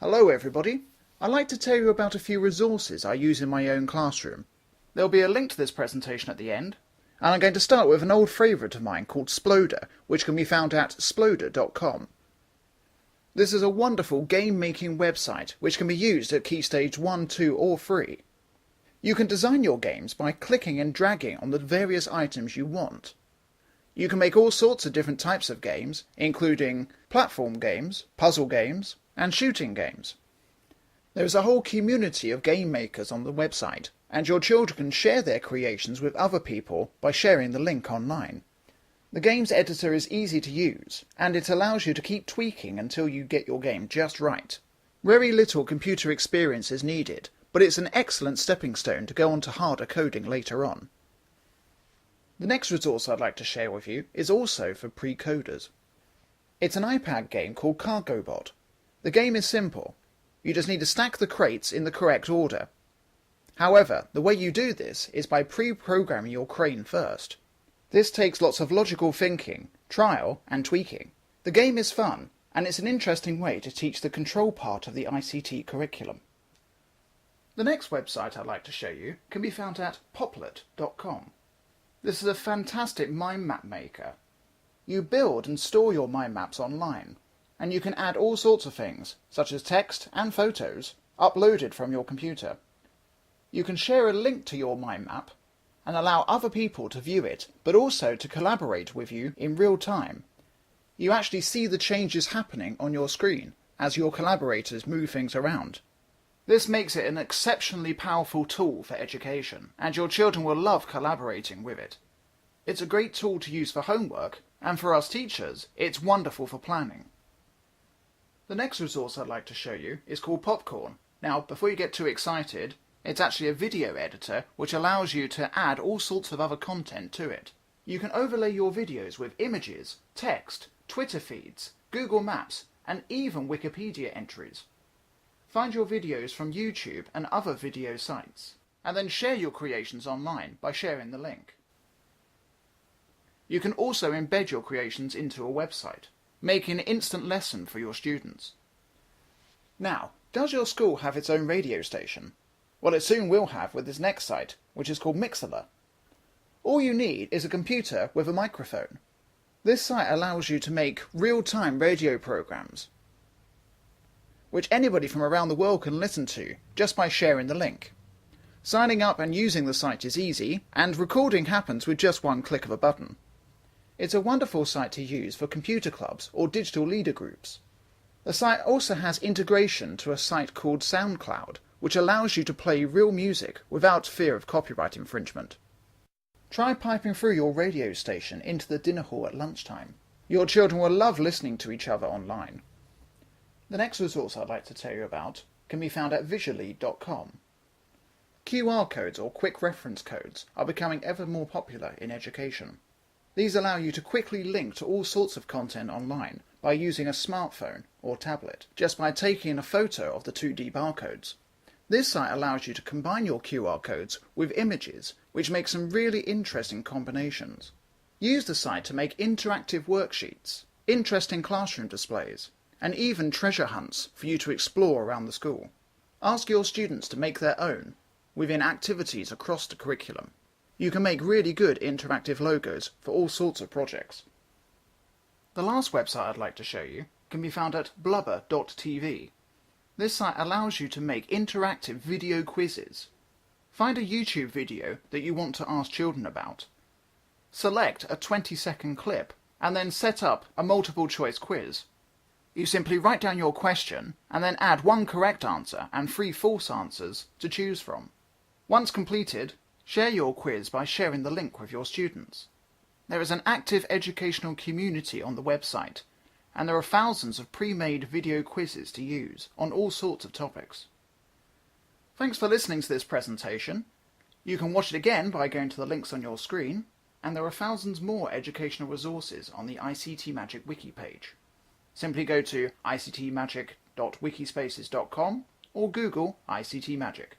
Hello everybody. I'd like to tell you about a few resources I use in my own classroom. There'll be a link to this presentation at the end, and I'm going to start with an old favourite of mine called Sploder, which can be found at sploder.com. This is a wonderful game-making website which can be used at Key Stage 1, 2 or 3. You can design your games by clicking and dragging on the various items you want. You can make all sorts of different types of games, including platform games, puzzle games, and shooting games. There is a whole community of game makers on the website, and your children can share their creations with other people by sharing the link online. The games editor is easy to use, and it allows you to keep tweaking until you get your game just right. Very little computer experience is needed, but it's an excellent stepping stone to go on to harder coding later on. The next resource I'd like to share with you is also for pre-coders. It's an iPad game called CargoBot. The game is simple. You just need to stack the crates in the correct order. However, the way you do this is by pre-programming your crane first. This takes lots of logical thinking, trial and tweaking. The game is fun, and it's an interesting way to teach the control part of the ICT curriculum. The next website I'd like to show you can be found at poplarcalm. This is a fantastic mind map maker. You build and store your mind maps online, and you can add all sorts of things, such as text and photos, uploaded from your computer. You can share a link to your mind map and allow other people to view it, but also to collaborate with you in real time. You actually see the changes happening on your screen as your collaborators move things around. This makes it an exceptionally powerful tool for education, and your children will love collaborating with it. It's a great tool to use for homework, and for us teachers, it's wonderful for planning. The next resource I'd like to show you is called Popcorn. Now, before you get too excited, it's actually a video editor which allows you to add all sorts of other content to it. You can overlay your videos with images, text, Twitter feeds, Google Maps, and even Wikipedia entries. Find your videos from YouTube and other video sites, and then share your creations online by sharing the link. You can also embed your creations into a website, making an instant lesson for your students. Now, does your school have its own radio station? Well, it soon will have with this next site, which is called Mixler. All you need is a computer with a microphone. This site allows you to make real-time radio programs, which anybody from around the world can listen to just by sharing the link. Signing up and using the site is easy, and recording happens with just one click of a button. It's a wonderful site to use for computer clubs or digital leader groups. The site also has integration to a site called SoundCloud, which allows you to play real music without fear of copyright infringement. Try piping through your radio station into the dinner hall at lunchtime. Your children will love listening to each other online. The next resource I'd like to tell you about can be found at visually.com. QR codes or quick reference codes are becoming ever more popular in education. These allow you to quickly link to all sorts of content online by using a smartphone or tablet, just by taking a photo of the 2D barcodes. This site allows you to combine your QR codes with images, which make some really interesting combinations. Use the site to make interactive worksheets, interesting classroom displays, and even treasure hunts for you to explore around the school. Ask your students to make their own, within activities across the curriculum. You can make really good interactive logos for all sorts of projects. The last website I'd like to show you can be found at lubbertv. This site allows you to make interactive video quizzes. Find a YouTube video that you want to ask children about. Select a 20-second clip and then set up a multiple choice quiz. You simply write down your question and then add one correct answer and 3 false answers to choose from. Once completed, share your quiz by sharing the link with your students. There is an active educational community on the website, and there are thousands of pre-made video quizzes to use on all sorts of topics. Thanks for listening to this presentation. You can watch it again by going to the links on your screen, and there are thousands more educational resources on the ICTmagic wiki page. Simply go to ictmagic.wikispaces.com or Google ICTmagic.